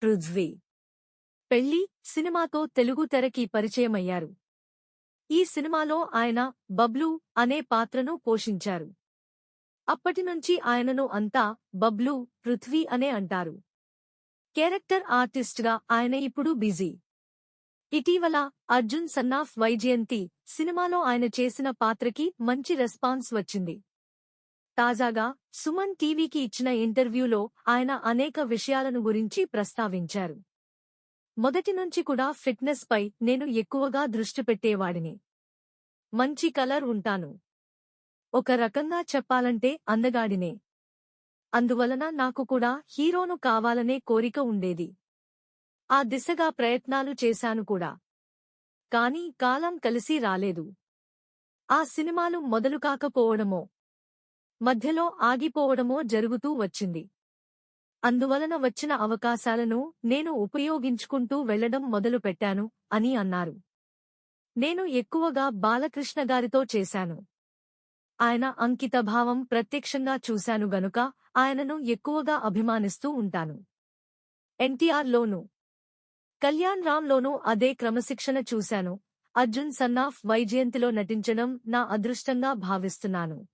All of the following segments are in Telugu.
పృథ్వీ పెళ్లి సినిమాతో తెలుగు తెరకి పరిచయమయ్యారు. ఈ సినిమాలో ఆయన బబ్లూ అనే పాత్రను పోషించారు. అప్పటినుంచి ఆయనను అంతా బబ్లూ, పృథ్వీ అనే అంటారు. క్యారెక్టర్ ఆర్టిస్ట్గా ఆయన ఇప్పుడు బిజీ. ఇటీవల అర్జున్ సన్నాఫ్ వైజయంతి సినిమాలో ఆయన చేసిన పాత్రకి మంచి రెస్పాన్స్ వచ్చింది. తాజాగా సుమన్ టీవీకి ఇచ్చిన ఇంటర్వ్యూలో ఆయన అనేక విషయాలను గురించి ప్రస్తావించారు. మొదటి నుంచి కూడా ఫిట్నెస్ పై నేను ఎక్కువగా దృష్టి పెట్టేవాడిని. మంచి కలర్ ఉంటాను. ఒక రకంగా చెప్పాలంటే అందగాడినే. అందువలన నాకు కూడా హీరోను కావాలనే కోరిక ఉండేది. ఆ దిశగా ప్రయత్నాలు చేశాను కూడా. కానీ కాలం కలిసి రాలేదు. ఆ సినిమాలు మొదలు కాకపోవడమో, మధ్యలో ఆగిపోవడమో జరుగుతూ వచ్చింది. అందువలన వచ్చిన అవకాశాలను నేను ఉపయోగించుకుంటూ వెళ్లడం మొదలుపెట్టాను అని అన్నారు. నేను ఎక్కువగా బాలకృష్ణ గారితో చేశాను. ఆయన అంకితభావం ప్రత్యక్షంగా చూశాను గనుక ఆయనను ఎక్కువగా అభిమానిస్తూ ఉంటాను. ఎన్టీఆర్లోనూ, కళ్యాణ్ రామ్లోనూ అదే క్రమశిక్షణ చూశాను. అర్జున్ సన్నాఫ్ వైజయంతిలో నటించడం నా అదృష్టంగా భావిస్తున్నాను.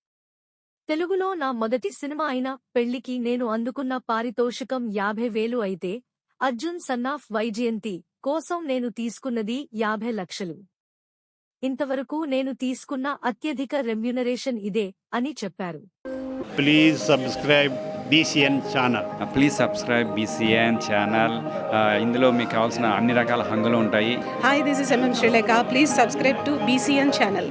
తెలుగులో నా మొదటి సినిమా అయిన పెళ్లికి నేను అందుకున్న పారితోషికం 50,000 అయితే, అర్జున్ సన్నాఫ్ వైజయంతి కోసం నేను తీసుకున్నది 50 లక్షలు. ఇంతవరకు నేను తీసుకున్న అత్యధిక రెమ్యూనరేషన్ ఇదే అని చెప్పారు. Please subscribe BCN channel. Please subscribe BCN channel. ఇందులో మీకు కావాల్సిన అన్ని రకాల హంగులు ఉంటాయి. Hi, this is MM Sri Lanka. Please subscribe to BCN channel.